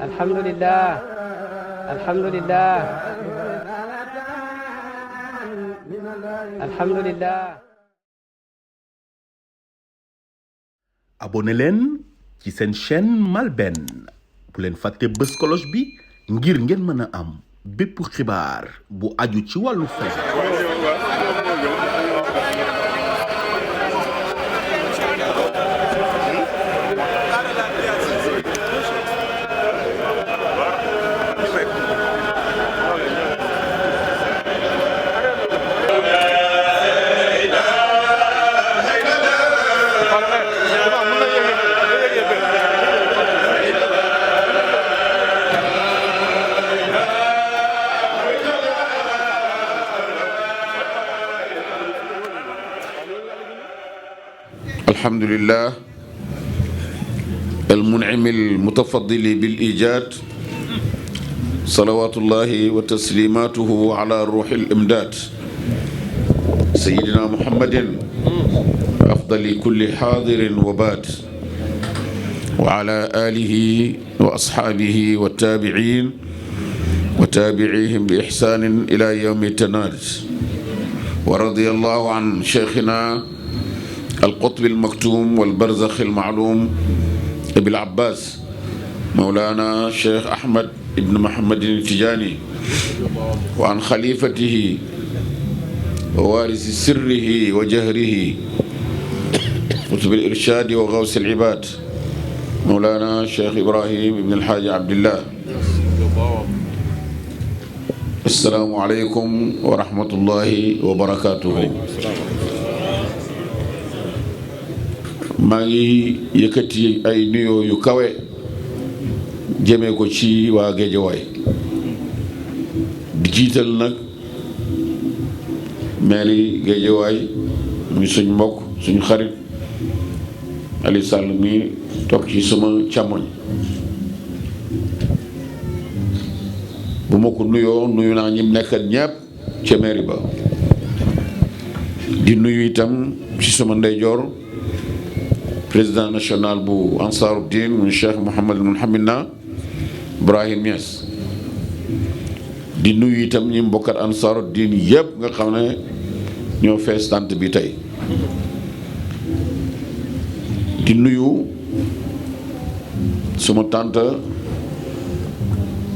alhamdulillah alhamdulillah alhamdulillah. abonné leen ci seen chaîne MALBN bu leen fàtte bës cloche bi ngir ngeen mën a am bépp xibaar bu aju ci wàllu fay. الحمد لله المنعم المتفضل بالإيجاد صلوات الله وتسليماته على روح الإمداد سيدنا محمد أفضل كل حاضر وباد وعلى آله وأصحابه والتابعين وتابعيهم بإحسان إلى يوم التناد ورضي الله عن شيخنا القطب المكتوم والبرزخ المعلوم أبي العباس مولانا الشيخ أحمد بن محمد التجاني وعن خليفته ووارث سره وجهره قطب الإرشاد وغوث العباد مولانا الشيخ إبراهيم بن الحاج عبد الله. السلام عليكم ورحمة الله وبركاته. maa ngi yëkkati ay nuyoo yu kawe jëmee ko ci waa Géejawaay di jiital nag mairie Géejawaay muy suñ mbokk suñu xarit Ali Sall mi toog ci sama càmmoñ bu ma ko nuyoo nuyu naa ñim nekkat ñépp ca mairie ba di nuyu itam ci sama ndeyjoor président national bu Ansaruddin mu Cheikh Mouhamed Mounhamina Ibrahim Niass di nuyu itam ñi mbokkat Ansaruddin yëpp nga xam ne ñoo fees tant bi tey di nuyu suma tante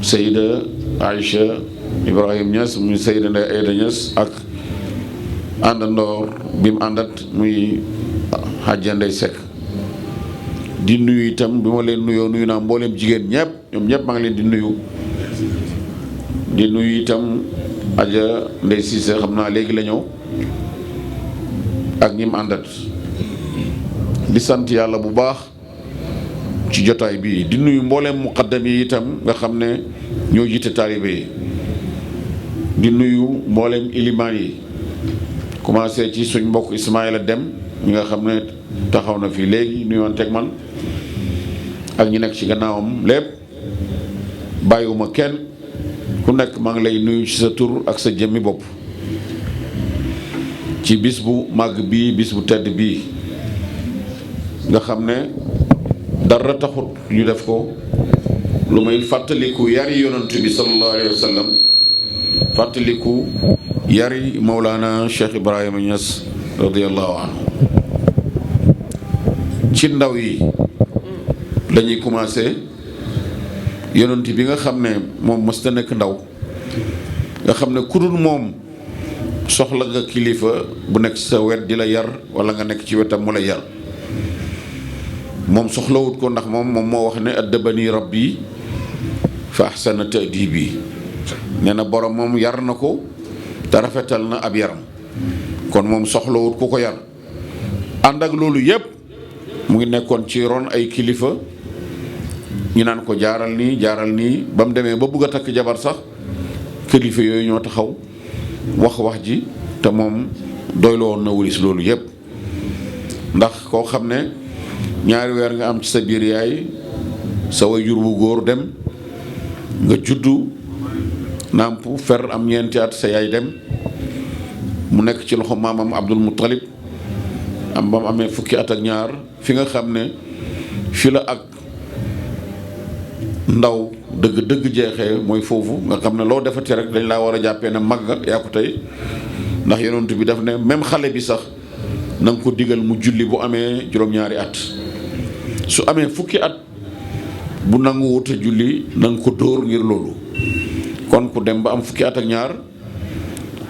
Seyda Aïcha Ibrahim Niass muy Seyda Ndeye Aïda Niass ak àndandoor bi mu àndat muy Hadja Ndeye Seck di nuyu itam bi ma leen nuyoo nuyu naa mbooleem jigéen ñëpp ñoom ñëpp maa ngi leen di nuyu itam Adja Ndeye Cissé xam naa léegi la ñëw ak ñi mu àndat di sant yàlla bu baax ci jotaay bii di nuyu mbooleem muqaddam yi itam nga xam ne ñoo jiite taalibe yi di nuyu mbooleem ilimaan yi commencé ci suñ mbokk Ismaïla Dem ñi nga xam ne taxaw na fii léegi nuyoon teg man ak ñi nekk ci gannaawam lépp bàyyiwuma kenn ku nekk maa ngi lay nuyu ci sa tur ak sa jëmmi bopp ci bis bu màgg bii bis bu tedd bii nga xam ne dara taxut ñu def ko lu may fàttaliku yari yonent bi sallallahu alayhi wa sallam fàttaliku yari Mawlana Cheikh Ibrahima Niass radiyallahu anhu ci ndaw yi lañuy commencé yonent bi nga xam ne moom mës ta nekk ndaw nga xam ne ku dul moom soxla nga kilifa bu nekk sa wet di la yar wala nga nekk ci wetam mu la yar moom soxlawut ko ndax moom moo wax ne addabani rabbi fa ahsana ta'dibi nee na borom moom yar na ko te rafetal na ab yaram kon moom soxlawut ku ko yar ànd ak loolu yépp mu ngi nekkoon ci ron ay kilifa ñu naan ko jaaral nii ba mu demee ba bugg a takk jabar sax kilifa yooyu ñoo taxaw wax ji te moom doyloo woon na wulis loolu yépp ndax koo xam ne ñaari weer nga am ci sa biir yaay sa waajur bu góor dem nga juddu nàmp fer am ñeenti at sa yaay dem mu nekk ci loxo maamam Abdul Muttalib am ba mu amee fukki at ak ñaar fi nga xam ne fi la ak ndaw dëgg jeexee mooy foofu nga xam ne loo defati rek dañ laa war a jàppee ne mag nga yaa ko tey ndax yonent bi daf ne même xale bi sax na nga ko digal mu julli bu amee juróom-ñaari at su amee fukki at bu nangu wut a julli na nga ko dóor ngir loolu kon ku dem ba am fukki at ak ñaar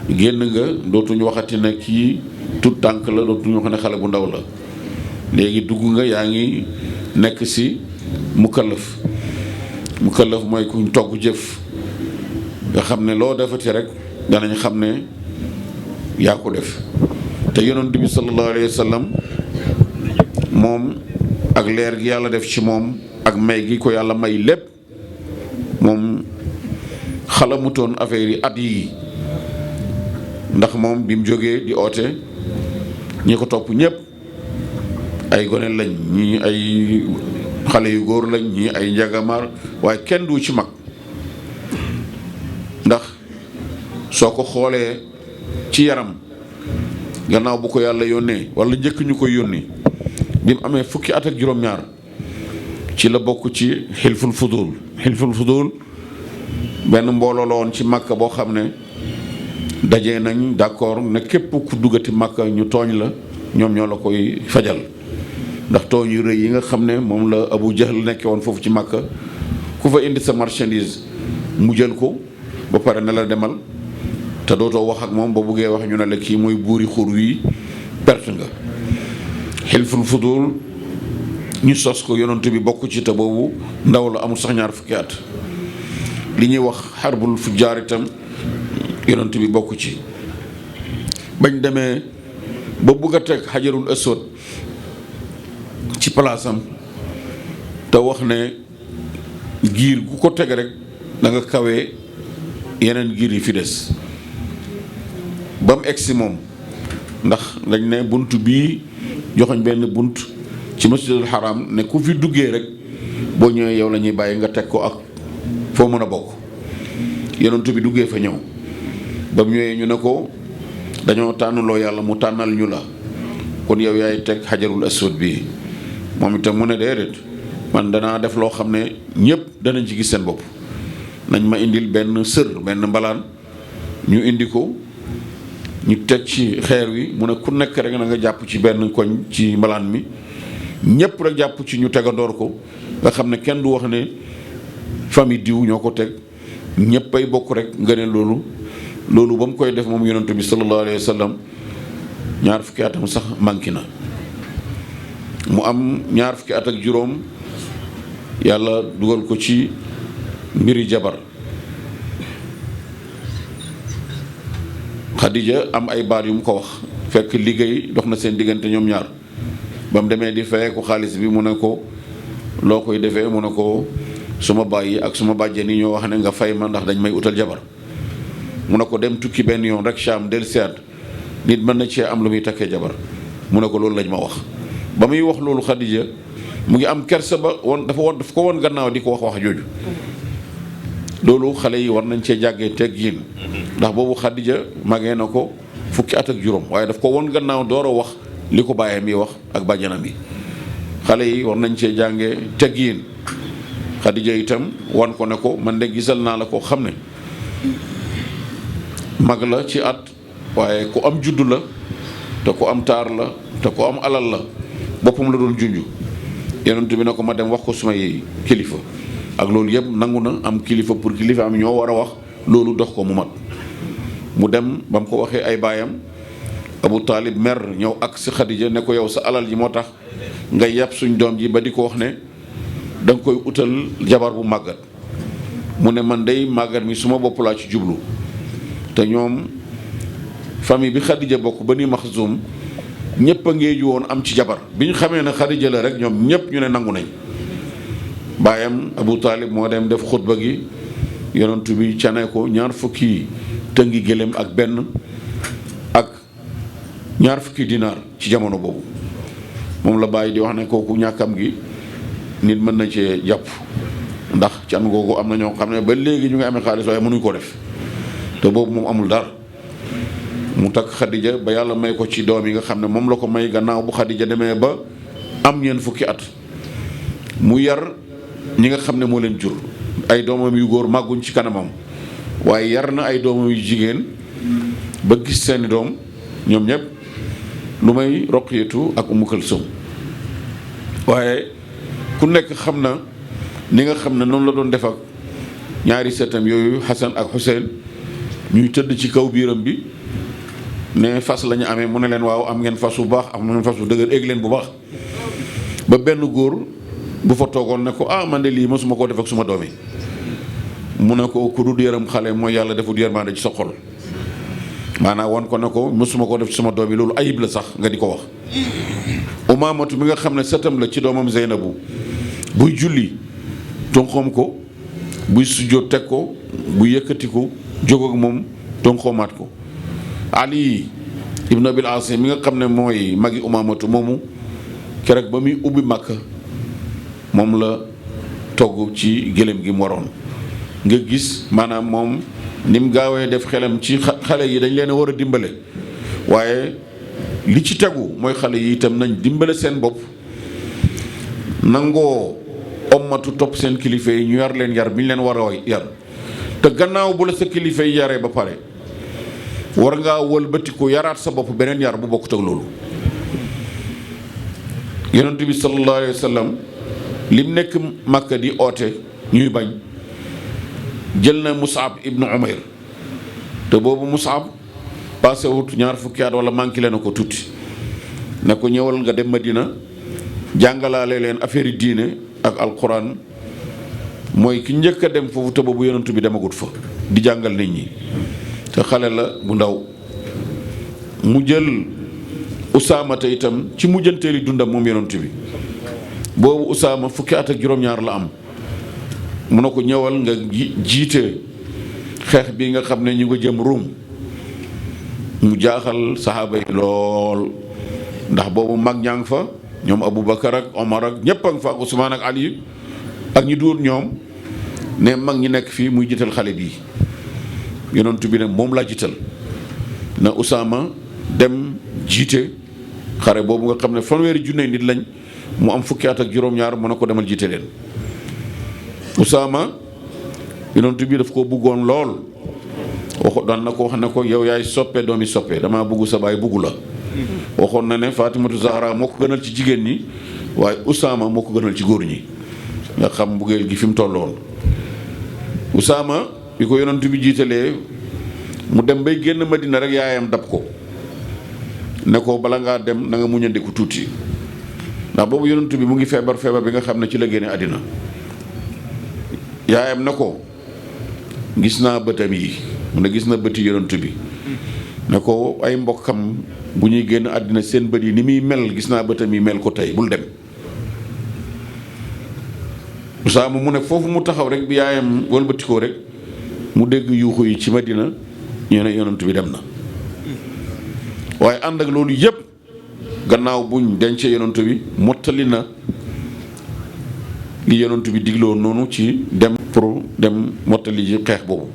génn nga dootuñu waxati ne kii tut tànk la dootuñu wax ne xale bu ndaw la léegi dugg nga yaa ngi nekk ci mukallaf mooy kuñ togg jëf nga xam ne loo defati rek danañ xam ne yaa ko def te yonent bi sallallahu alayhi wa sallam moom ak leer gi yàlla def ci moom ak may gi ko yàlla may lépp moom xalamutoon affaire yi at yi ndax moom bi mu jógee di oote ñi ko topp ñépp ay gone lañ ñi ay xale yu góor lañ ñi ay njagamaar waaye kenn du ci mag ndax soo ko xoolee ci yaram gannaaw bu ko yàlla yónnee wala njëkk ñu koy yónni bi mu amee fukki at ak juróom-ñaar ci la bokk ci xilful fudul benn mbooloo la woon ci Makka boo xam ne dajee nañ d'accord ne képp ku duggati Makka ñu tooñ la ñoom ñoo la koy fajal ndax tooñ yu rëy yi nga xam ne moom la Abu Jahl nekkee woon foofu ci Makka ku fa indi sa marchandise mu jël ko ba pare ne la demal te dootoo wax ak moom ba buggee wax ñu ne la kii mooy buuri xur wi perte nga xilful fudul ñu sos ko yonent bi bokk ci te boobu ndaw la amul sax ñaar fukki at li ñuy wax xarbul fujjaar itam yonent bi bokk ci bañ demee ba bugg a teg xajarul aswad ci palaasam te wax ne giir gu ko teg rek da nga kawee yeneen giir yi fi des ba mu egsi moom ndax dañ ne bunt bii joxoñ benn bunt ci masjidul haram ne ku fi duggee rek boo ñëwee yow la ñuy bàyyi nga teg ko ak foo mën a bokk yonent bi duggee fa ñëw ba mu ñëwee ñu ne ko dañoo tànnuloo yàlla mu tànnal ñu la kon yow yaay teg xajarul aswad bii moom itam mu ne déedéet man danaa def loo xam ne ñépp danañ ci gis seen bopp nañ ma indil benn sër benn mbalaan ñu indi ko ñu teg ci xeer wi mu ne ku nekk rek na nga jàpp ci benn koñ ci mbalaan mi ñépp rek jàpp ci ñu tegandoor ko nga xam ne kenn du wax ne famille diw ñoo ko teg ñépp ay bokk rek nga ne loolu ba mu koy def moom yonent bi sallallahu alayhi wa sallam ñaar fukki atam sax manqué na mu am ñaar fukki at ak juróom yàlla dugal ko ci mbiri jabar Xadija am ay baat yu mu ko wax fekk liggéey dox na seen diggante ñoom ñaar ba mu demee di fayee ko xaalis bi mu ne ko loo koy defee mu ne ko suma bàyyi ak suma bàjjen yi ñoo wax ne nga fay ma ndax dañ may utal jabar mu ne ko dem tukki benn yoon rek Sham del seet nit mën na cee am lu muy takkee jabar mu ne ko loolu lañ ma wax ba muy wax loolu Xadija mu ngi am kersa ba daf ko woon gannaaw di ko wax jooju loolu xale yi war nañ cee jàggee teggin ndax boobu Xadija magee na ko fukki at ak juróom waaye daf ko woon gannaaw door a wax li ko bàyyam yi wax ak bàjjanam yi xale yi war nañ cee jàngee teggin Xadija itam wan ko ne ko man de gisal naa la ko xam ne mag la ci at waaye ku am juddu la te ku am taar la te ku am alal la boppam la doon junju yonent bi ne ko ma dem wax ko sumay kilifa ak loolu yëpp nangu na am kilifa pour kilifa am ñoo war a wax loolu dox ko mu mat mu dem ba mu ko waxee ay baayam Abu Taalib mer ñëw ak si Xadija ne ko yow sa alal ji moo tax nga yàpp suñ doom ji ba di ko wax ne da nga koy utal jabar bu màggat mu ne man day màggat mi suma bopp laa ci jublu te ñoom famille bi Xadija bokk Bani Maxzum ñëpp a ngeeju woon am ci jabar bi ñu xamee ne Xadija la rek ñoom ñëpp ñu ne nangu nañ baayam Abu Taalib moo dem def xutba gi yonentu bi cane ko ñaar fukki tëngi gëléem ak benn ak ñaar fukki dinaar ci jamono boobu moom la bàyyi di wax ne kooku ñàkkam gi nit mën na cee jàpp ndax can googu am na ñoo xam ne ba léegi ñu ngi amee xaalis waaye mënuñ ko def te boobu moom amul dara mu takk Xadija ba yàlla may ko ci doom yi nga xam ne moom la ko may gannaaw bu Xadija demee ba am ñeent fukki at mu yar ñi nga xam ne moo leen jur ay doomam yu góor màgguñ ci kanamam waaye yar na ay doomam yu jigéen ba gis seeni doom ñoom ñëpp lu may Roqiyatu ak Umu Kalsum waaye ku nekk xam na ni nga xam ne noonu la doon def ak ñaari seetam yooyu Xasan ak Xuseyn ñuy tëdd ci kaw biiram bi ne fas la ñu amee mu ne leen waaw am ngeen fas bu baax am ngeen fas bu dëgër égg leen bu baax ba benn góor bu fa toogoon ne ko man de lii mosuma koo def ak suma doom yi mu ne ko ku dul yërëm xale mooy yàlla defut yërmande ci sa xol maanaam wan ko ne ko mosuma koo def ci sama doom yi loolu ayib la sax nga di ko wax. Umaamatu mi nga xam ne sëtam la ci doomam Zeynabu buy julli tonxoom ko buy sujjóot teg ko buy yëkkati ko jóg ak moom tonxoomaat ko. Ali ibn Abil As mi nga xam ne mooy magi Umaamatu moomu keroog ba muy ubbi Makka moom la togg ci gëléem gi mu waroon nga gis maanaam moom ni mu gaawee def xelam ci xale yi dañ leen a war a dimbale waaye li ci tegu mooy xale yi itam nañ dimbale seen bopp nangoo ommatu topp seen kilifa yi ñu yar leen yar bi ñu leen war a yar te gannaaw bu la sa kilifa yi yaree ba pare war ngaa wëlbatiku yaraat sa bopp beneen yar bu bokkut ak loolu. Yonent bi sallallahu alayhi wa sallam lim nekk Makka di oote ñuy bañ jël na Mus'ab ibnu Umayr te boobu Mus'ab passé wut ñaar fukki at wala manqué leen ko tuuti ne ko ñëwal nga dem Madina jàngalaale leen affaire yi diine ak alquran mooy ki njëkk a dem foofu te boobu Yonent bi demagut fa di jàngal nit ñi te xale la bu ndaw mu jël Usaama te itam ci mujjanteeli dundam moom Yonent bi boobu Usaama fukki at ak juróom-ñaar la am mu ne ko ñëwal nga jiite xeex bi nga xam ne ñu nga jëm Ruum mu jaaxal saxaaba yi lool ndax boobu mag ñaa ngi fa ñoom Aboubacar ak Omar ak ñëpp a ngi fa ak Ousmane ak Ali ak ñu duur ñoom ne mag ñi nekk fii muy jiital xale bii Yonent bi ne moom laa jiital na Usaama dem jiite xare boobu nga xam ne fanweeri junne nit lañ mu am fukki at ak juróom-ñaar mu ne ko demal jiite leen Usaama Yonent bi daf ko bëggoon lool waxu daan na ko wax ne ko yow yaay soppe doomi soppe damaa bëgg sa baay bëggu la waxoon na ne Fatimatu Zahra moo ko gënal ci jigéen ñi waaye Usaama moo ko gënal ci góor ñi nga xam mbugeel gi fi mu tolloon Usaama bi ko Yonent bi jiitalee mu dem bay génn Madina rek yaayam dab ko ne ko bala ngaa dem na nga muñandiku tuuti ndax boobu Yonent bi mu ngi feebar bi nga xam ne ci la génne àddina yaayam na ko gis naa bëtam yi mu ne gis na bëti Yonent bi ne ko ay mbokkam bu ñuy génn àddina seen bët yi ni muy mel gis naa bëtam yi mel ko tey bul dem Usaama mu ne foofu mu taxaw rek bi yaayam wëlbatikoo rek mu dégg yuuxu yi ci Madina ñu ne Yonent bi dem na waaye ànd ak loolu yépp gannaaw buñ dencee Yonent bi mottali na li Yonent bi digloo noonu ci dem pour dem mottali ji xeex boobu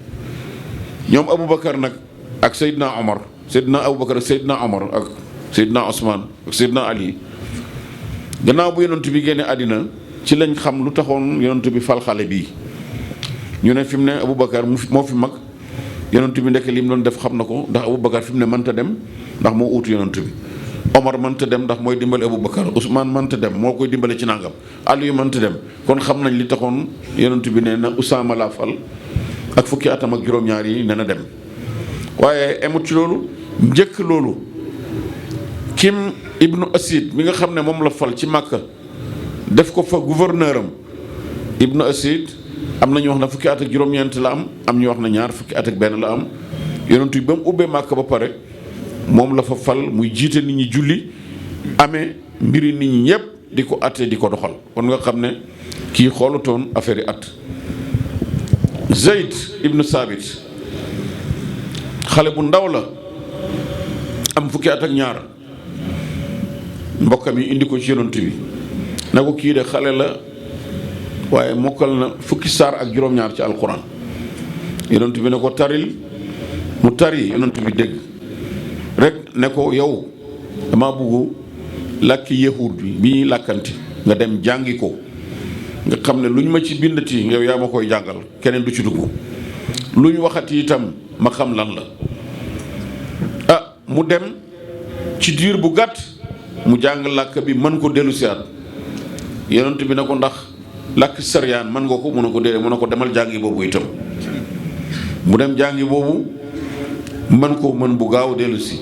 ñoom Aboubacar nag ak Seydina Omar Seydina Aboubacar ak Seydina Omar ak Seydina Ousmane ak Seydina Ali gannaaw bu Yonent bi génne àddina ci lañ xam lu taxoon Yonent bi fal xale bii ñu ne fi mu ne Aboubacar moo fi mag Yonent bi ndekk li mu doon def xam na ko ndax Aboubacar fi mu ne mënta dem ndax moo uutu Yonent bi Omar mënta dem ndax mooy dimbale Aboubacar Ousmane mënta dem moo koy dimbale ci nangam Aliyu mënta dem kon xam nañ li taxoon Yonent bi ne na Usaama laa fal ak fukki atam ak juróom-ñaar yi ne na dem waaye emut ci loolu njëkk loolu Kim ibnu Asid mi nga xam ne moom la fal ci Makka def ko fa gouverneur am ibnu Asid am na ñu wax na fukki at ak juróom-ñeent la am ñu wax na ñaar fukki at ak benn la am Yonent bi ba mu ubbee Makka ba pare moom la fa fal muy jiite nit ñi julli amee mbiri nit ñi ñëpp di ko atte di ko doxal kon nga xam ne kii xoolutoon affaire yi at Zayd ibnu Saabit xale bu ndaw la am fukki at ak ñaar mbokkam yi indi ko ci Yonent bi ne ko kii de xale la waaye mokkal na fukki saar ak juróom-ñaar ci alquran Yonent bi ne ko taril mu tari Yonent bi dégg rek ne ko yow dama bëgg làkki yahud bi ñuy làkkanti nga dem jàngi ko nga xam ne lu ñu ma ci bindati yow yaa ma koy jàngal keneen du ci dugg lu ñu waxati itam ma xam lan la mu dem ci diir bu gàtt mu jàng làkk bi mën ko dellu siyaat yonent bi ne ko ndax làkk saryaan mën nga ko mu ne ko déedéet mu ne ko demal jàngi boobu itam mu dem jàngi boobu mën ko mën bu gaaw dellu si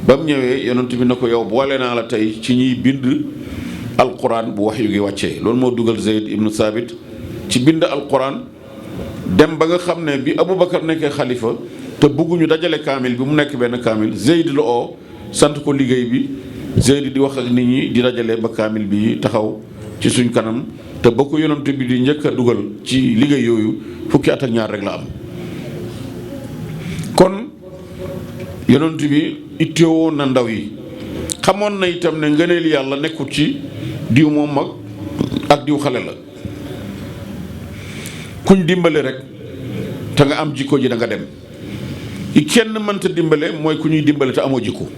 ba mu ñëwee yonent bi ne ko yow boole naa la tey ci ñiy bind alquran bu waxyu gi wàccee loolu moo dugal Zayd ibnu Saabit ci bind alquran dem ba nga xam ne bi Aboubacar nekkee xalifa te bëgguñu dajale kaamil bi mu nekk benn kaamil Zayd la oo sant ko liggéey bi Zayd di wax ak nit ñi di dajale ba kaamil bi taxaw ci suñ kanam te ba ko yonent bi di njëkk a dugal ci liggéey yooyu fukki at ak ñaar rek la am kon yonent bi itteewoon na ndaw yi xamoon na itam ne ngëneel yàlla nekkul ci diw moom mag ak diw xale la kuñ dimbale rek te nga am jikko ji da nga dem i kenn mënta dimbale mooy ku ñuy dimbale te amoo jikko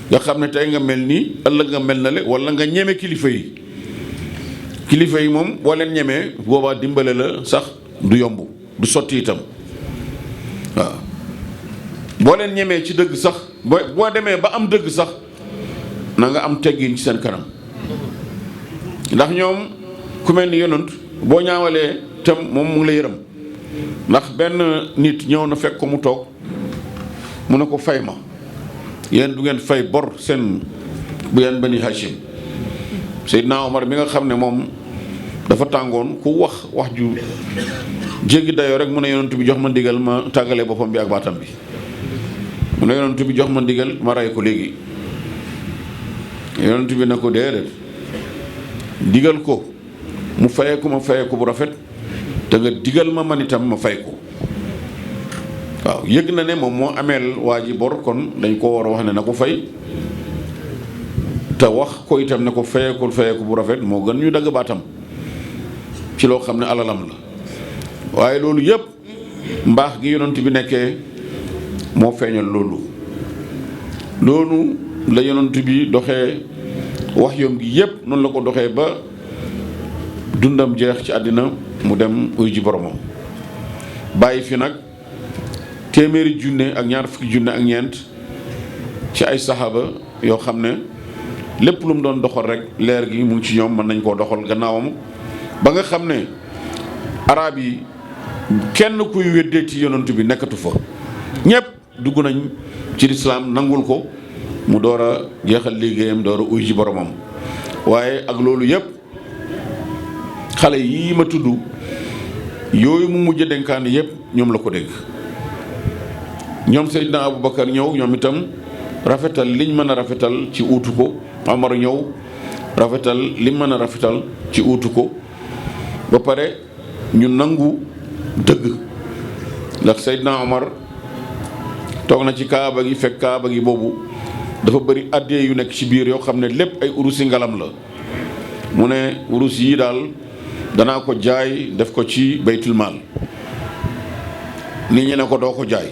nga xam ne tey nga mel nii ëllëg nga mel na le wala nga ñeme kilifa yi moom boo leen ñemee boobaa dimbale la sax du yomb du sotti itam waaw boo leen ñemee ci dëgg sax boo demee ba am dëgg sax na nga am teggin ci seen kanam ndax ñoom ku mel ni yonent boo ñaawalee tam moom mu ngi la yërëm ndax benn nit ñëw na fekk ko mu toog mu ne ko fay ma yéen du ngeen fay bor seen bu yeen bani Hachim Seydina Omar mi nga xam ne moom dafa tàngoon ku wax ju jéggi dayoo rek mu ne yonent bi jox ma ndigal ma tàggalee boppam bi ak baatam bi mu ne yonent bi jox ma ndigal ma rey ko léegi yonent bi ne ko déedéet digal ko mu fayee ko ma fayee ko bu rafet te nga digal ma man itam ma fay ko waaw yëg na ne moom moo ameel waa ji bor kon dañ ko war a wax ne na ko fay te wax ko itam ne ko fayeekul fayeeku bu rafet moo gën ñu dagg baatam ci loo xam ne alalam la waaye loolu yëpp mbaax gi yonent bi nekkee moo feeñal loolu la yonent bi doxee wax yoom gi yëpp noonu la ko doxee ba dundam jeex ci àddina mu dem uy ji boromam bàyyi fi nag téeméeri junne ak ñaar fukki junne ak ñeent ci ay saxaaba yoo xam ne lépp lu mu doon doxal rek leer gi mu ngi ci ñoom mën nañ koo doxal gannaawam ba nga xam ne arab yi kenn kuy weddee ci yonent bi nekkatu fa ñépp dugg nañ ci lislaam nangul ko mu door a jeexal liggéeyam door a uy ji boromam waaye ak loolu yépp xale yii ma tudd yooyu mu mujj dénkaan yépp ñoom la ko dégg ñoom Seydina Aboubacar ñëw ñoom itam rafetal liñ mën a rafetal ci uutu ko Omar ñëw rafetal liñ mën a rafetal ci uutu ko ba pare ñu nangu dëgg ndax Seydina Omar toog na ci kaaba gi fekk kaaba gi boobu dafa bëri addee yu nekk ci biir yoo xam ne lépp ay urusi ngalam la mu ne urus yii daal danaa ko jaay def ko ci baytul maal nit ñi ne ko doo ko jaay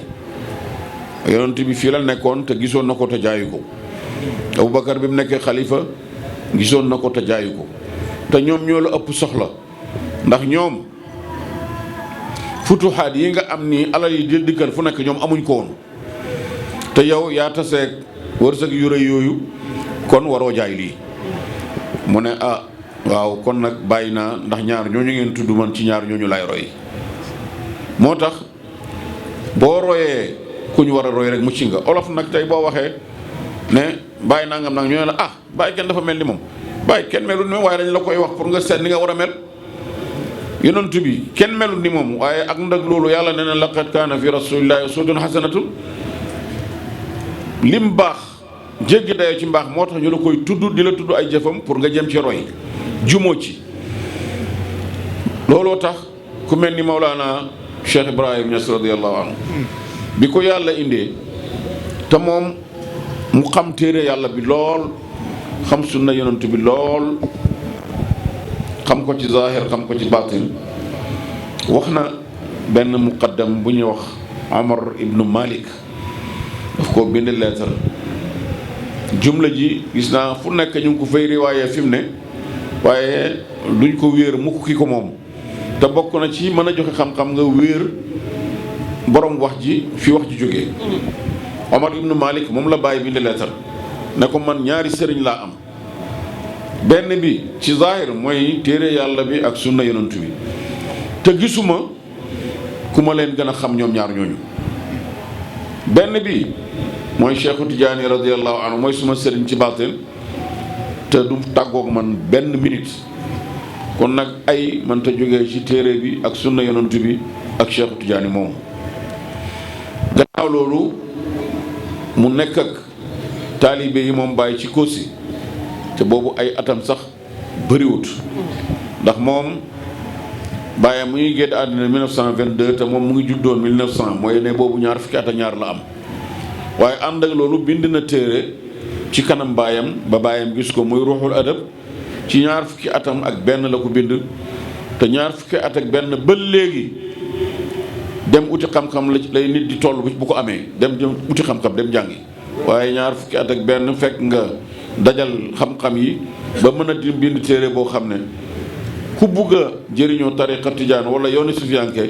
yonent bi fii la nekkoon te gisoon na ko te jaayu ko Aboubacar bi mu nekkee xalifa gisoon na ko te jaayu ko te ñoom ñoo la ëpp soxla ndax ñoom futuxaat yi nga am nii alal yi di dikkal fu nekk ñoom amuñ ko woon te yow yaa taseeg wërsëg yu rëy yooyu kon waroo jaay lii mu ne waaw kon nag bàyyi naa ndax ñaar ñooñu ngeen tudd man ci ñaar ñooñu lay roy moo tax boo royee ku ñu war a roy rek mucc nga olof nag tey boo waxee ne bàyyi nangam nag ñu ne la bàyyi kenn dafa mel ni moom bàyyi kenn melul ni moom waaye dañ la koy wax pour nga seet ni nga war a mel yonent bi kenn melul ni moom waaye ak ndag loolu yàlla nee na laqad kaana fi rasulillahi uswatun hasanatun lim baax jéggi dayoo ci mbaax moo tax ñu la koy tudd di la tudd ay jëfam pour nga jëm ci roy jumoo ci looloo tax ku mel ni Mawlana Cheikh Ibrahim Niass radiyallahu anhu bi ko yàlla indee te moom mu xam téere yàlla bi lool xam sunna yonent bi lool xam ko ci zahir xam ko ci batin wax na benn muqaddam bu ñuy wax Omar ibnu Malik daf ko bind lettre jumla ji gis naa fu nekk ñu ngi ko fay riwaayee fi mu ne waaye duñ ko wéer mukk ki ko moom te bokk na ci mën a joxe xam-xam nga wéer borom wax ji fi wax ji jógee. Omar ibnu Malik moom la bàyyi bind leetar ne ko man ñaari sëriñ laa am benn bi ci zahir mooy téere yàlla bi ak sunna yonent bi te gisuma ku ma leen gën a xam ñoom ñaar ñooñu. benn bi mooy Cheikhu Tidiane radiyallahu anhu mooy suma sëriñ ci baatin te du tàggoog man benn minute kon nag ay man te jógee ci téere bi ak sunna yonent bi ak Cheikhu Tidiane moom. gannaaw loolu mu nekk ak taalibe yi moom bàyyi ci Kossy te boobu ay atam sax bëriwut ndax moom bàyyam mu ngi génn àddina 1922 te moom mu ngi juddoon 1900 mooy ne boobu ñaar fukki at ak ñaar la am waaye ànd ak loolu bind na téere ci kanam baayam ba baayam gis ko muy ruuxul adab ci ñaar fukki atam ak benn la ko bind te ñaar fukki at ak benn ba léegi dem uti xam-xam la lay nit di toll bu ko amee dem uti xam-xam dem jàngi waaye ñaar fukki at ak benn fekk nga dajal xam-xam yi ba mën a di bind téere boo xam ne ku bugg a jëriñoo tariqa tijaan wala yoonu sufiyanke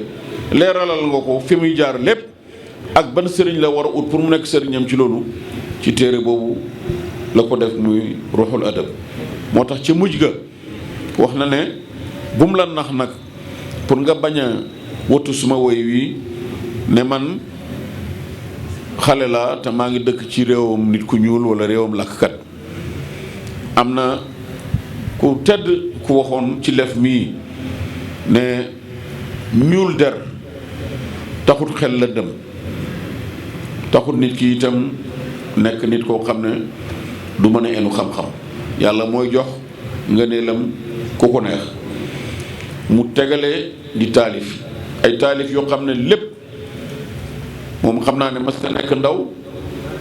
leeralal nga ko fi muy jaar lépp ak ban sëriñ la war a ut pour mu nekk sëriñam ci loolu ci téere boobu la ko def muy ruuxul adab moo tax ca mujj ga wax na ne bu mu la nax nag pour nga bañ a wattu suma woy wi ne man xale la te maa ngi dëkk ci réewam nit ku ñuul wala réewam làkkat am na ku tedd ku waxoon ci lef mii ne ñuul der taxut xel la dem taxut nit ki itam nekk nit koo xam ne du mën a enu xam-xam yàlla mooy jox nga ne lam ku ko neex mu tegale di taalif ay taalif yoo xam ne lépp moom xam naa ne mas na nekk ndaw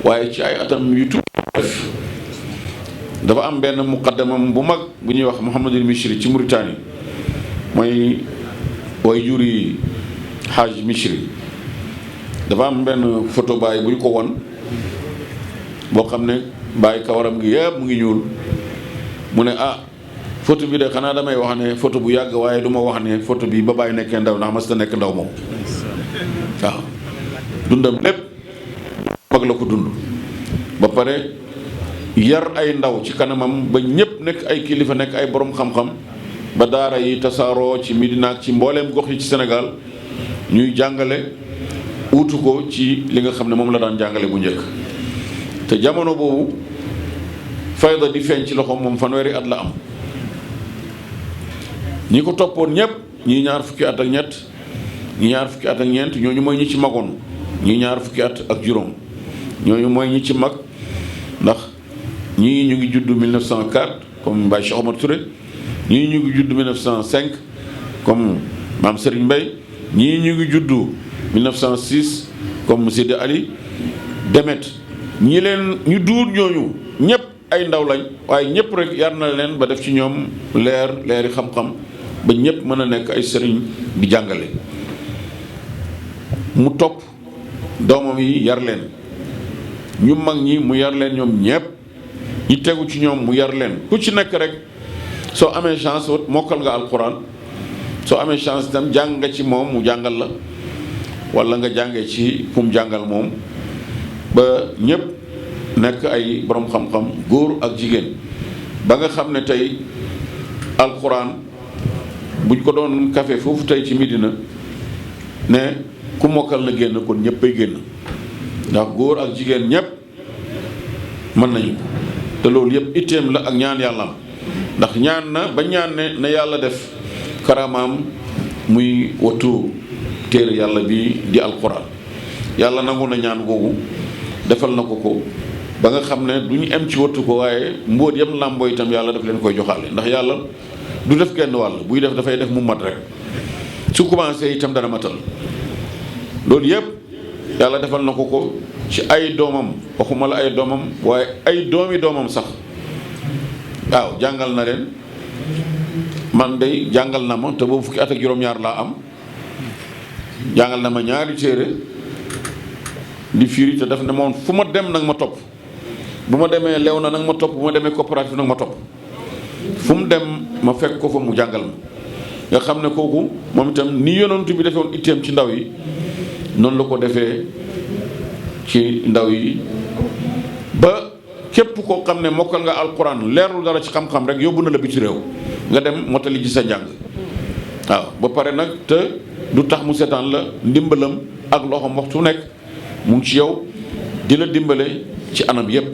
waaye ci ay atam yu tuuti def dafa am benn muqaddamam bu mag bu ñuy wax Mouhamadul Mishri ci Mauritanie mooy way juri Haj Mishri dafa am benn photo baay bu ñu ko won boo xam ne bàyyi kawaram gi yëpp mu ngi ñuul mu ne photo bi de xanaa damay wax ne photo bu yàgg waaye du ma wax ne photo bi ba bàyyi nekkee ndaw ndax mas ta nekk ndaw moom waaw dundam lépp mag la ko dund ba pare yar ay ndaw ci kanamam ba ñëpp nekk ay kilifa nekk ay borom xam-xam ba daara yi tasaaroo ci Medina ak ci mbooleem gox yi ci Sénégal ñuy jàngale uutu ko ci li nga xam ne moom la daan jàngale bu njëkk te jamono boobu fayda di feeñ ci loxoom moom fanweeri at la am ñi ko toppoon ñëpp ñii ñaar fukki at ak ñett ñi ñaar fukki at ak ñeent ñooñu mooy ñi ci magoon ñii ñaar fukki at ak juróom ñooñu mooy ñi ci mag ndax ñii ñu ngi judd 1904 comme Baye Cheikh Omar Touré ñii ñu ngi judd 1905 comme Maam Serigne Mbaye ñii ñu ngi judd 1906 comme Sidi Ali Demet ñi leen ñu duur ñooñu ñëpp ay ndaw lañ waaye ñëpp rek yar na leen ba def ci ñoom leeri xam-xam ba ñëpp mën a nekk ay sëriñ di jàngale mu topp doomam yi yar leen ñu mag ñi mu yar leen ñoom ñëpp ñi tegu ci ñoom mu yar leen ku ci nekk rek soo amee chance mokkal nga alquran soo amee chance itam jàng nga ci moom mu jàngal la wala nga jàngee ci fu mu jàngal moom ba ñëpp nekk ay borom xam-xam góor ak jigéen ba nga xam ne tey alquran buñ ko doon kafe foofu tey ci Medina ne ku mokkal na génn kon ñëppay génn ndax góor ak jigéen ñëpp mën nañu te loolu yëpp itteem la ak ñaan yàlla ndax ñaan na ba ñaan ne na yàlla def karamaam muy wattu téere yàlla bi di alquran yàlla nangu na ñaan googu defal na ko ko ba nga xam ne du ñu em ci wattu ko waaye mbóot yam làmboo itam yàlla daf leen koy joxaale ndax yàlla du def genn wàll buy def dafay def mu mat rek su commencé itam dana matal loolu yëpp yàlla defal na ko ko ci ay doomam waxuma la ay doomam waaye ay doomi doomam sax waaw jàngal na leen man day jàngal na ma te boobu fukki at ak juróom-ñaar laa am jàngal na ma ñaari téere di firi te daf ne moom fu ma dem nag ma topp bu ma demee lew na nag ma topp bu ma demee coopérative nag ma topp fu mu dem ma fekk ko fa mu jàngal ma nga xam ne kooku moom itam ni yonent bi defewoon itteem ci ndaw yi noonu la ko defee ci ndaw yi ba képp koo xam ne mokkal nga alquran leerul dara ci xam-xam rek yóbbu na la biti réew nga dem motali ji sa njàng waaw ba pare nag te du tax mu seetaan la ndimbalam ak loxoom waxtu nekk mu ngi ci yow di la dimbale ci anam yépp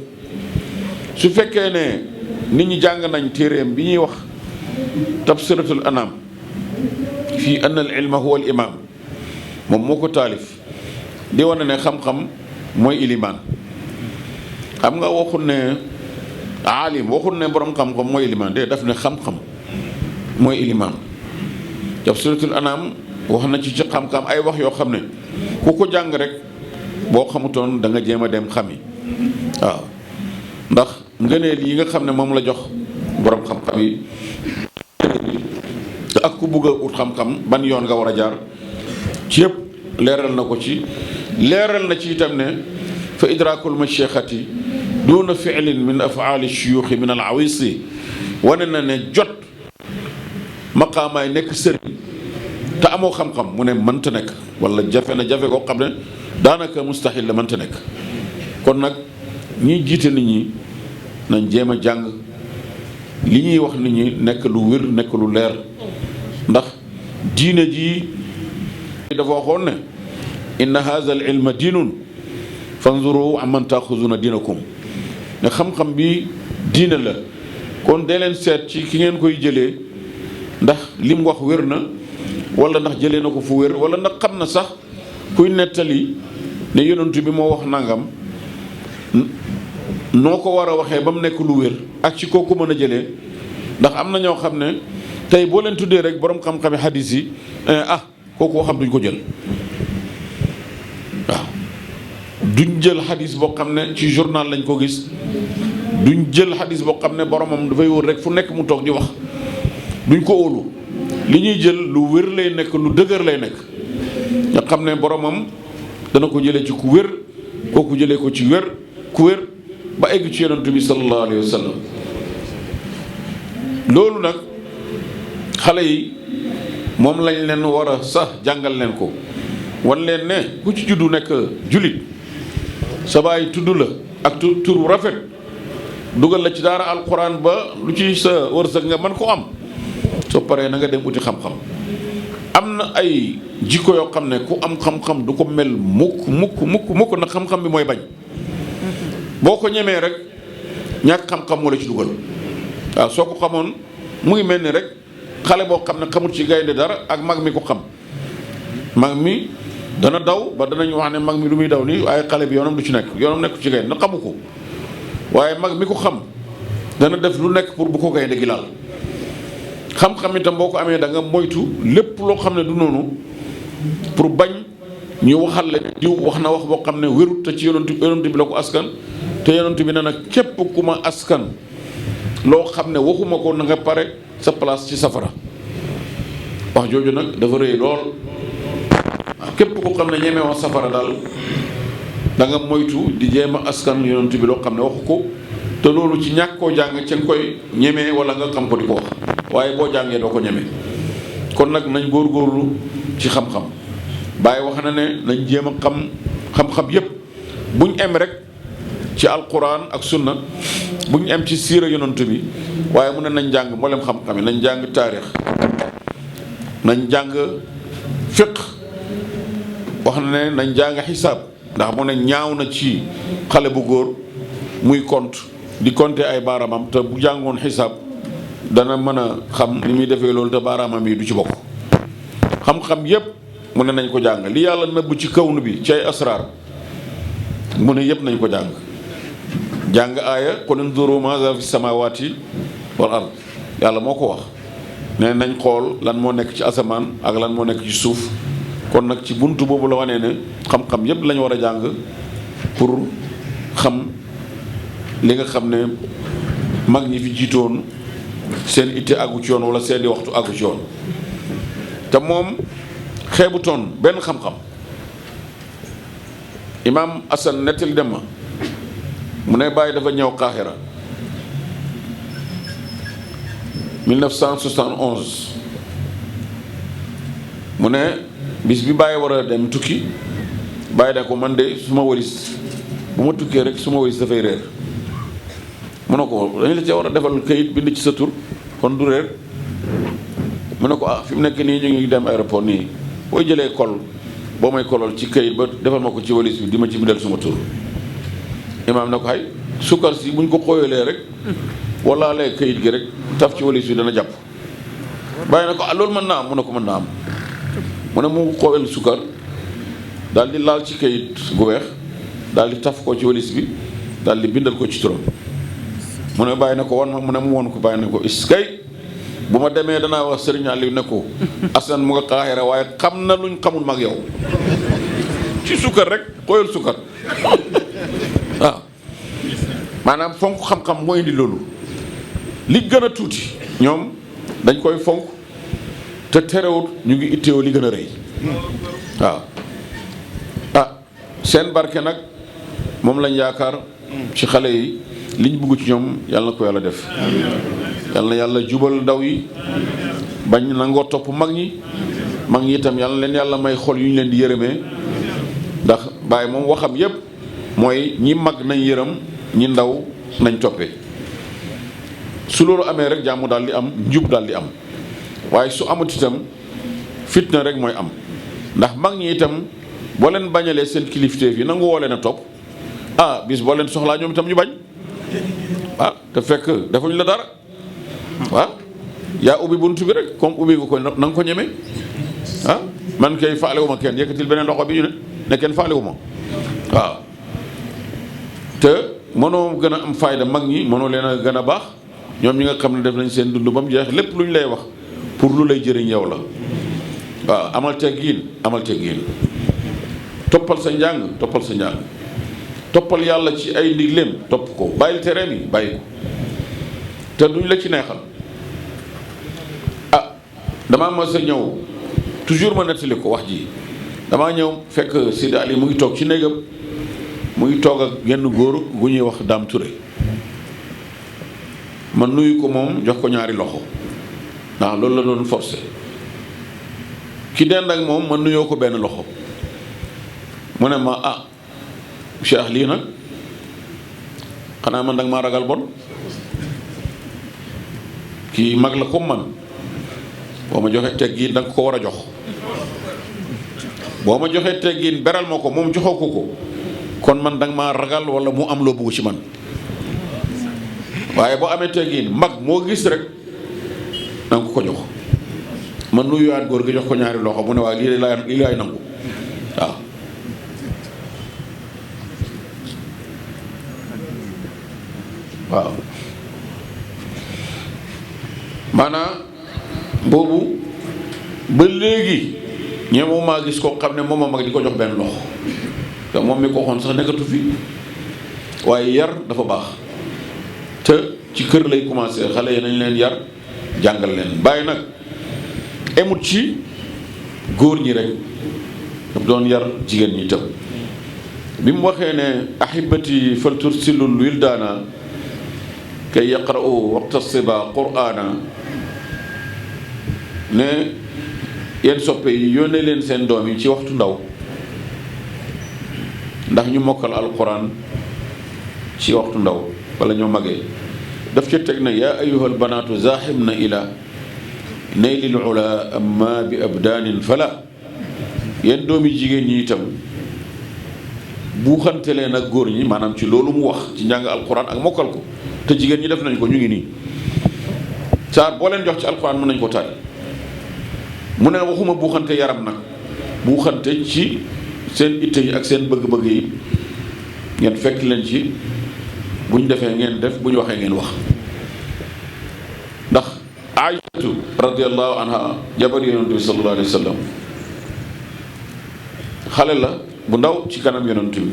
su fekkee ne nit ñi jàng nañ téeréem bi ñuy wax tafsiratul anam fii anna al ilma huwa al imam moom moo ko taalif di wane ne xam-xam mooy ilimaan xam nga waxul ne aalim waxul ne borom xam-xam mooy ilimaan de daf ne xam-xam mooy ilimaan tafsiratul anam wax na ci xam-xam ay wax yoo xam ne ku ko jàng rek boo xamutoon da nga jéem a dem xami waaw ndax ngëneel yi nga xam ne moom la jox borom xam-xam yi ak ku bugg a ut xam-xam ban yoon nga war a jaar ci yëpp leeral na ko ci leeral na ci itam ne fa idrakul mashaykhati duna fi'lin min af'ali shuyukh min al awisi wane na ne jot maqaamaay nekk sëriñ te amoo xam-xam mu ne mënta nekk wala jafe na jafe koo xam ne daanaka mustahil la mënta nekk kon nag ñiy jiite nit ñi nañ jéem a jàng li ñuy wax nit ñi nekk lu wér nekk lu leer ndax diine ji dafa waxoon ne inna hadha al ilma diinun fanzuru amman taaxuzuna diinakum ne xam-xam bi diine la kon dee leen seet ci ki ngeen koy jëlee ndax li mu wax wér na wala ndax jëlee na ko fu wér wala ndax xam na sax kuy nettali ne yonent bi moo wax nangam noo ko war a waxee ba mu nekk lu wér ak ci kooku mën a jëlee ndax am na ñoo xam ne tey boo leen tuddee rek borom xam-xami hadis yi kooku waxam duñ ko jël waaw duñ jël hadis boo xam ne ci journal lañ ko gis duñ jël hadis boo xam ne boromam dafay wër rek fu nekk mu toog di wax duñ ko óolu li ñuy jël lu wér lay nekk lu dëgër lay nekk nga xam ne boromam dana ko jëlee ci ku wér kooku jëlee ko ci wér ku wér ba egg ci yonent bi sallallahu alayhi wa sallam loolu nag xale yi moom lañ leen war a sax jàngal leen ko wan leen ne ku ci juddu nekk julit sa baay tudd la ak tur bu rafet dugal la ci daara alquran ba lu ci sa wërsëg nga mën ko am soo paree na nga dem uti xam-xam am na ay jikko yoo xam ne ku am xam-xam du ko mel mukk nag xam-xam bi mooy bañ boo ko ñemee rek ñàkk xam-xam moo la ci dugal waaw soo ko xamoon mu ngi mel ni rek xale boo xam ne xamul ci gaynde dara ak mag mi ko xam mag mi dana daw ba danañ wax ne mag mi lu muy daw nii waaye xale bi yoonam du ci nekk yoonam nekk ci gaynde na xamu ko waaye mag mi ko xam dana def lu nekk pour bu ko gaynde gi laal xam-xam itam boo ko amee da nga moytu lépp loo xam ne du noonu pour bañ ñu waxal la diw wax na wax boo xam ne wérut te ci yonent bi la ko askan te yonent bi ne nag képp ku ma askan loo xam ne waxuma ko na nga pare sa place ci safara wax jooju nag dafa rëy lool waaw képp ku xam ne ñemee wax safara daal da nga moytu di jéem a askan yonent bi loo xam ne waxu ko te loolu ci ñàkk koo jàng ca nga koy ñemee wala nga xam ko di ko wax waaye boo jàngee doo ko ñemee kon nag nañ góorgóorlu ci xam-xam Baay wax na ne nañ jéem a xam-xam yépp buñ em rek ci alquran ak sunna buñ em ci siira yonent bi waaye mu ne nañ jàng mboolem xam-xam yi nañ jàng taarix nañ jàng fiq wax na ne nañ jàng xisaab ndax mu ne ñaaw na ci xale bu góor muy compte di compter ay baaraamam te bu jàngoon xisaab dana mën a xam ni muy defee loolu te baaraamam yi du ci bokk xam-xam yépp mu ne nañ ko jàng li yàlla nëbb ci kawnu bi ci ay asraar mu ne yépp nañ ko jàng jàng aaya qul unzuru maaza fi samaawaati wal ard yàlla moo ko wax ne nañ xool lan moo nekk ci asamaan ak lan moo nekk ci suuf kon nag ci buntu boobu la wanee ne xam-xam yépp lañ war a jàng pour xam li nga xam ne mag ñi fi jiitoon seen itte àggu ci yoon wala seeni waxtu àggu ci yoon te moom xeebutoon benn xam-xam imaam Asan nettali dem ma mu ne bàyyi dafa ñëw Qahira 1971 mu ne bis bi bàyyi war a dem tukki bàyyi ne ko man de suma walis bu ma tukkee rek suma walis dafay réer mu ne ko dañu la ca war a defal kayit bind ci sa tur kon du réer mu ne ko fi mu nekk nii ñu ngi dem aéroport nii booy jëlee kol boo may kolol ci kayit ba defal ma ko ci walis bi di ma ci bindal suma tur imaam ne ko xay sukkar si buñ ko xooyalee rek wala lee kayit gi rek taf ci walis bi dana jàpp bàyyi na ko loolu mën naa am mu ne ko mën naa am mu ne mu xooyal sukkar daal di laal ci kayit gu weex daal di taf ko ci walis bi daal di bindal ko ci turam mu ne bàyyi na ko wan ma mu ne mu woon ko bàyyi na ko iskay bu ma demee danaa wax Sëriñ Aliou ne ko Assane mu nga Qahira waaye xam na luñ xamul mag yow ci sukkar rek xooyal sukkar waaw maanaam fonk xam-xam moo indi loolu li gën a tuuti ñoom dañ koy fonk te terewut ñu ngi itteewoo li gën a rëy waaw seen barke nag moom lañ yaakaar ci xale yi liñ bugg ci ñoom yàlla na ko yàlla def yàlla na yàlla jubal ndaw yi bañ nangoo topp mag ñi itam yàlla leen yàlla may xol yu ñu leen di yërëmee ndax Baay moom waxam yépp mooy ñi mag nañ yërëm ñi ndaw nañ toppee su loolu amee rek jàmm daal di am njub daal di am waaye su amut itam fitna rek mooy am ndax mag ñi itam boo leen bañalee seen kilifteef yi nangu woo leen a topp bis boo leen soxlaa ñoom itam ñu bañ te fekk defuñ la dara yaa ubbi bunt bi rek comme ubbi nga ko na nga ko ñeme man kay faalewuma kenn yëkkatil beneen loxo bi ñu ne kenn faalewuma waaw te mënoo gën a am fayda mag ñi mënoo leen a gën a baax ñoom ñi nga xam ne def nañ seen dund ba mu jeex lépp lu ñu lay wax pour lu lay jëriñ yow la waaw amal teggiin toppal sa njàng toppal yàlla ci ay ndigleem topp ko bàyyil tereem yi bàyyi ko te duñ la ci neexal damaa mës a ñëw toujours ma nettali ko wax ji damaa ñëw fekk Sidi Ali mu ngi toog ci néegam mu ngi toog ak genn góor gu ñuy wax Dame Touré ma nuyu ko moom jox ko ñaari loxo ndax loolu la doon forcé ki dend ak moom ma nuyoo ko benn loxo mu ne ma Cheikh lii nag xanaa man danga maa ragal bon kii mag la comme man boo ma joxee teggiin danga ko war a jox boo ma joxee teggiin beral ma ko moom joxoo ko kon man danga maa ragal wala mu am loo bugg ci man waaye boo amee teggiin mag moo gis rek danga ko jox man nuyuwaat góor gi jox ko ñaari loxo mu ne waaye lii laay nangu waaw maanaam boobu ba léegi ñeemo maa gis koo xam ne moom a mag di ko jox benn loxo te moom mi ko xoon sax nekkatu fi waaye yar dafa baax te ci kër lay commencé xale yi nañ leen yar jàngal leen bàyyi nag emut ci góor ñi rek daf doon yar jigéen ñi tam bi mu waxee ne ahibati fal tursilul wildaana kay yaqra'u waqta siba qur'ana ne yenn soppe yi yónnee leen seen doom yi ci waxtu ndaw ndax ñu mokkal alquran ci waxtu ndaw wala ñoo magee daf ca teg na yaa ayyuhal banaatu zaaxim na ila naylil ula amma bi abdaanin fala yenn doomi jigéen ñi itam buuxante leen ak góor ñi maanaam ci loolu mu wax ci njàng alquran ak mokkal ko te jigéen ñi def nañ ko ñu ngi nii saar boo leen jox ci alquran mën nañ ko tari mu ne waxuma buuxante yaram nag buuxante ci seen itte yi ak seen bëgg-bëgg yi ngeen fekk leen ci bu ñu defee ngeen def bu ñu waxee ngeen wax ndax Aïchatu radiyallahu anha jabar yonent bi sallallahu alayhi wa sallam xale la bu ndaw ci kanam yonent bi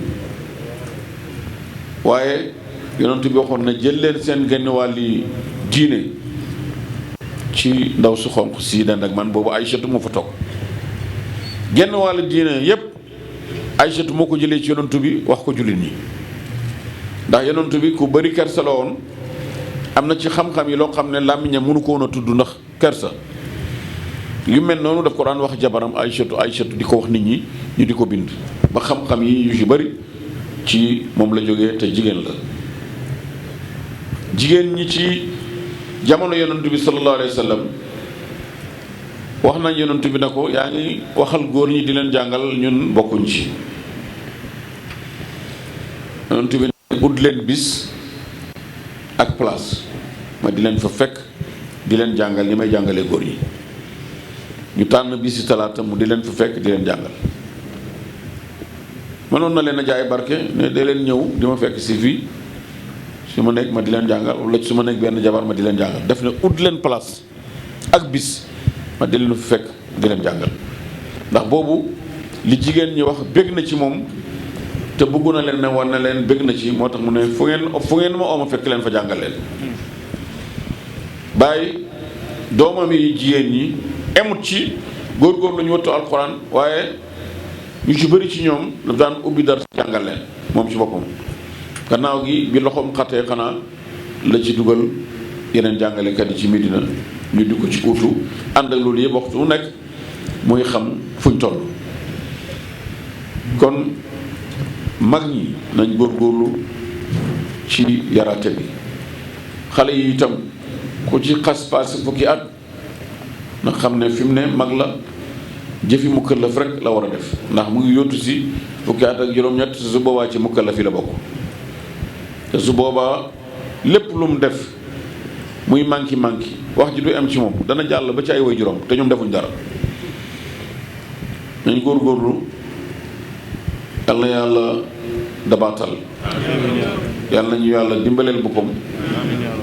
waaye yonent bi waxoon na jël leen seen genn wàlli diine ci ndaw su xonq si dend ak man boobu Aïchatu moo fa toog genn wàlli diine yépp Aïchatu moo ko jëlee ci yonent bi wax ko jullit ñi ndax yonent bi ku bari kersa la woon am na ci xam-xam yi loo xam ne làmmiñam mënu ko woon a tudd ndax kersa yu mel noonu daf ko daan wax jabaram Aïchatu di ko wax nit ñi ñu di ko bind ba xam-xam yi yu ci bari ci moom la jógee te jigéen la. jigéen ñi ci jamono yonent bi sallallahu alayhi wa sallam wax nañ yonent bi ne ko yaa ngi waxal góor ñi di leen jàngal ñun bokkuñ ci. yonent bi ut leen bis ak place ma di leen fa fekk di leen jàngal li may jàngalee góor yi ñu tànn bisi talaata mu di leen fa fekk di leen jàngal mënoon na leen a jaay barke ne da leen ñëw di ma fekk si fii su ma nekk ma di leen jàngal wala su ma nekk benn jabar ma di leen jàngal def ne ut leen place ak bis ma di leen fa fekk di leen jàngal ndax boobu li jigéen ñi wax bég na ci moom te bëggu na leen ne war na leen bég na ci moo tax mu ne fu ngeen ma ooma fekk leen fa jàngal leen bàyyi doomam yi jigéen ñi emut ci góor-góor lañu wattu alxuraan waaye ñu ci bëri ci ñoom daf daan ubbi dara jàngal leen moom ci boppam gannaaw gi bi loxoom xatee xanaa la ci dugal yeneen jàngalekat yi ci Medina ñu di ko ci uutu ànd ak loolu yëpp waxtu mu nekk muy xam fuñ toll kon mag ñi nañ góorgóorlu ci yaraate bi xale yi itam ku ci xas paase fukki at na xam ne fi mu ne mag la jëfi mukallaf rek la war a def ndax mu ngi yóotu si fukki at ak juróom-ñett su boobaa ci mukallaf yi la bokk te su boobaa lépp lu mu def muy manki wax ji du am ci moom dana jàll ba ci ay way juróom te ñoom defuñ dara nañ góorgóorlu yal na yàlla dabaatal yal nañu yàlla dimbaleel boppam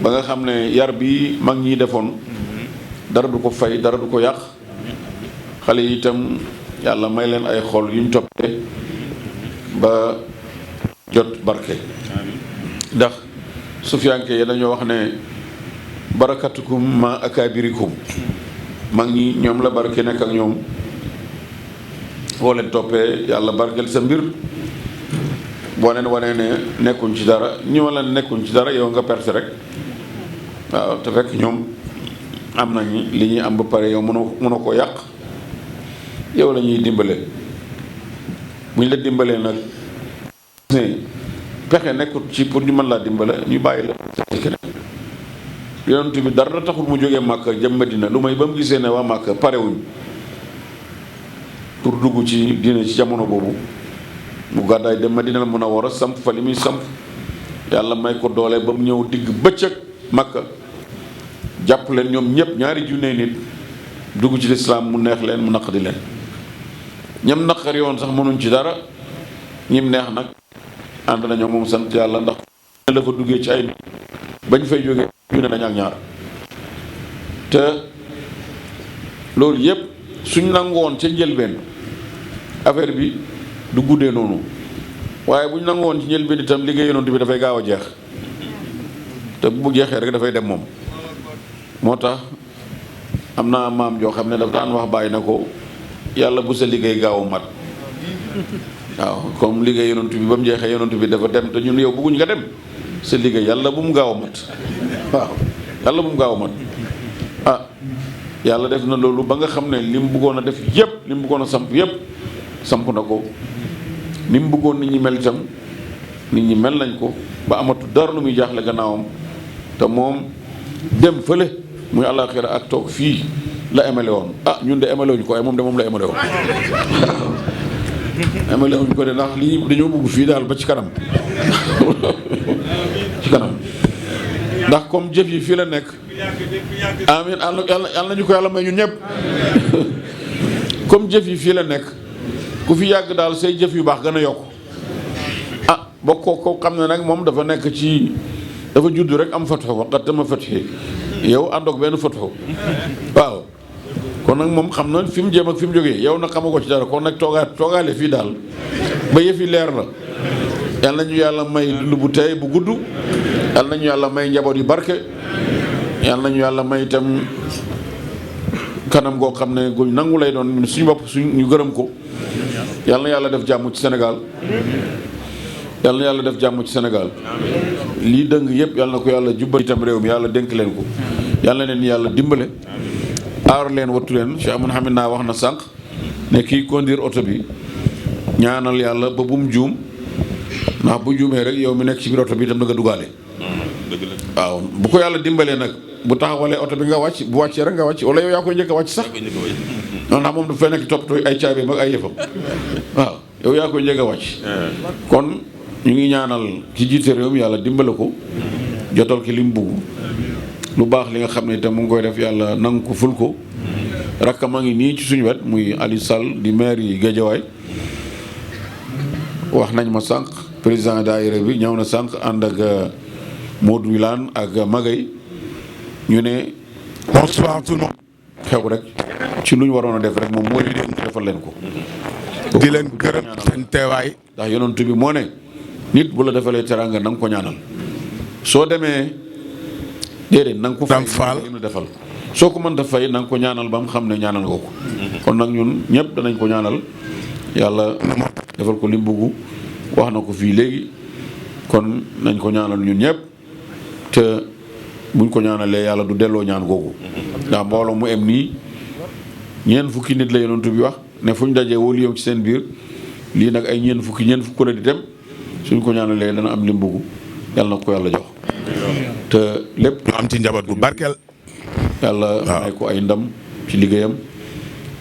ba nga xam ne yar bi mag ñi defoon dara du ko fay dara du ko yàq xale yi itam yàlla may leen ay xol yuñ toppee ba jot barke ndax sufiyanke yi dañoo wax ne barakatukum ma akabirikum mag ñi ñoom la barke nekk ak ñoom boo leen toppee yàlla barkeel sa mbir boo leen wanee ne nekkuñ ci dara ñu wala nekkuñ ci dara yow nga perte rek waaw te fekk ñoom am nañ li ñuy am ba pare yow mënoo koo yàq yow la ñuy dimbale buñ la dimbalee nag ne pexe nekkut ci pour ñu mën laa dimbale ñu bàyyi la keneen yonent bi dara taxul mu jógee Màkka jëm Madina lu may ba mu gisee ne waa Màkka parewuñ pour dugg ci diine ci jamono boobu mu gàddaay dem Madina la mën a war a samp fa li muy samp yàlla may ko doole ba mu ñëw digg bëccëg Makka jàpp leen ñoom ñëpp ñaari junne nit dugg ci lislaam mu neex leen mu naqadi leen ñam naqari woon sax mënuñ ci dara ñim neex nag ànd nañoo moom sant yàlla ndax la fa duggee ci ay nit bañ fay jógee junne nañ ak ñaar te loolu yëpp suñ nangu woon ca njëlbeen affaire bi du guddee noonu waaye bu ñu nangu woon ci njëlbeen itam liggéey yonent bi dafay gaaw a jeex te bu jeexee rek dafay dem moom moo tax am naa maam joo xam ne dafa daan wax bàyyi na ko yàlla bu sa liggéey gaaw a mat waaw comme liggéey yonent bi ba mu jeexee yonent bi dafa dem te ñun yow bëgguñ nga dem sa liggéey yàlla bu mu gaaw a mat waaw yàlla bu mu gaaw a mat ah yàlla def na loolu ba nga xam ne li mu bëggoon a def yépp li mu bëggoon a samp yépp samp na ko ni mu bëggoon nit ñi mel itam nit ñi mel nañ ko ba amatu dara lu muy jaaxle gannaawam te moom dem fële muy àllaaxira ak toog fii la emale woon ah ñun de emale wuñ ko waaye moom de moom la emale woon emale wuñ ko de ndax lii dañoo bëgg fii daal ba ci kanam ci kanam ndax comme jëf yi fii la nekk amin yàlla nañu ko yàlla may ñun ñëpp comme jëf yi fii la nekk ku fi yàgg daal say jëf yu baax gën a yokk ah bokkoo ko xam ne nag moom dafa nekk ci dafa judd rek am fatxo waqat dama fatxi yow àndoog benn fatxo waaw kon nag moom xam na fi mu jëm ak fi mu jógee yow nag xama ko ci dara kon nag toogaale fii daal ba yëf yi leer la yàlla nañu yàlla may dund bu tey bu gudd yàlla nañu yàlla may njaboot yu barke yàlla nañu yàlla may itam kanam goo xam ne guñ nangu lay doon suñu bopp ñu gërëm ko yàlla na yàlla def jàmm ci Sénégal yàlla na yàlla def jàmm ci Sénégal lii dëng yëpp yàlla na ko yàlla jubbal itam réew mi yàlla dénk leen ko yàlla na leen yàlla dimbale aar leen wattu leen Cheikh Amadou Hamid naa wax na sànq ne kii conduire oto bi ñaanal yàlla ba bum juum ndax bu juumee rek yow mi nekk ci biir oto bi itam da nga dugaale waaw bu ko yàlla dimbalee nag bu taxawalee oto bi nga wàcc bu wàccee rek nga wàcc wala yow yaa koy njëkk a wàcc sax ndax moom dafay nekk toppatoo ay caabi mag ay yëfam waaw yow yaa koy njëkk a wàcc kon ñu ngi ñaanal ki jiite réew mi yàlla dimbale ko jotal ki li mu bugg lu baax li nga xam ne itam mu ngi koy def yàlla nangu ko ful ko rakkam a ngi nii ci suñu wet muy Aliou Sall di maire yi Guédiawaye wax nañ ma sànq président daayira bi ñëw na sànq ànd ak Modou Wilane ak Magay ñu ne bonsoir tout le monde. xew rek ci lu ñu waroon a def rek moom mooy defal leen ko. di leen gërëm seen teewaay. ndax yonent bi moo ne nit bu la defalee teraanga na nga ko ñaanal soo demee déedéet na nga ko fay li defal soo ko mënta fay na nga ko ñaanal ba mu xam ne ñaanal nga ko. kon nag ñun ñëpp danañ ko ñaanal yàlla defal ko li mu bugg wax na ko fii léegi kon nañ ko ñaanal ñun ñëpp te buñ ko ñaanalee yàlla du delloo ñaan googu ndax mbooloo mu em nii ñeent fukki nit la yonent bi wax ne fu ñu dajee wóolu yow ci seen biir lii nag ay ñeent fukki la di dem suñ ko ñaanalee dana am li mu bugg yàlla na ko yàlla jox te lépp ñu am ci njaboot gu barkeel. yàlla may ko ay ndam ci liggéeyam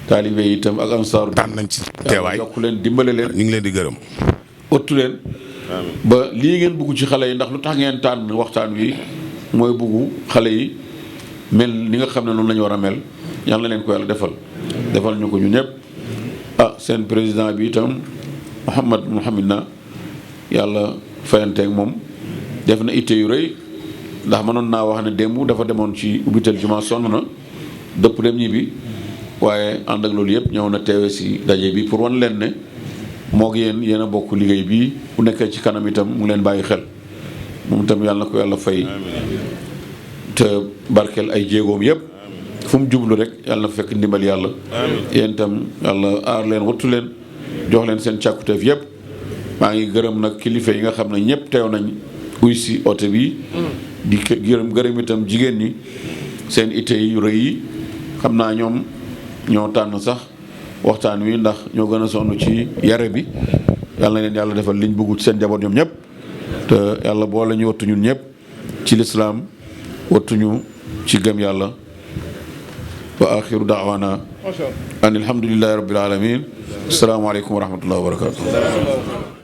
taalibe yi itam ak ansaaru tànn nañ ci teewaay yokk leen dimbale leen ñu ngi leen di gërëm. ottu leen ba lii ngeen bugg ci xale yi ndax lu tax ngeen tànn waxtaan wi mooy buggu xale yi mel ni nga xam ne noonu la ñu war a mel yàlla na leen ko yàlla defal ñu ko ñu ñëpp seen président bi itam Mouhamed na yàlla fayanteeg moom def na itte yu rëy ndax mënoon naa wax ne démb dafa demoon ci ubbitel juma sonn na dëpp dem ñibbi waaye ànd ak loolu yëpp ñëw na teewe si daje bi pour wan leen ne moo yéen a bokk liggéey bi bu nekkee ci kanam itam mu ngi leen bàyyi xel moom itam yàlla na ko yàlla fay te barkeel ay jéegoom yëpp fu mu jublu rek yàlla na fekk ndimbal yàlla yéen itam yàlla aar leen wattu leen jox leen seen càkkuteef yëpp maa ngi gërëm nag kilifa yi nga xam ne ñëpp teew nañ uy si oote bi di gërëm itam jigéen ñi seen itte yu rëy yi xam naa ñoom ñoo tànn sax waxtaan wi ndax ñoo gën a sonn ci yare bi yàlla na leen yàlla defal liñ bëgg ci seen njaboot ñoom ñëpp te yàlla boole ñu wattu ñun ñëpp ci lislaam wattuñu ci gëm yàlla wa axiru daawana an alhamdulillahi rabbil alamin asalaamaaleykum wa rahmatullahi wa barakatuh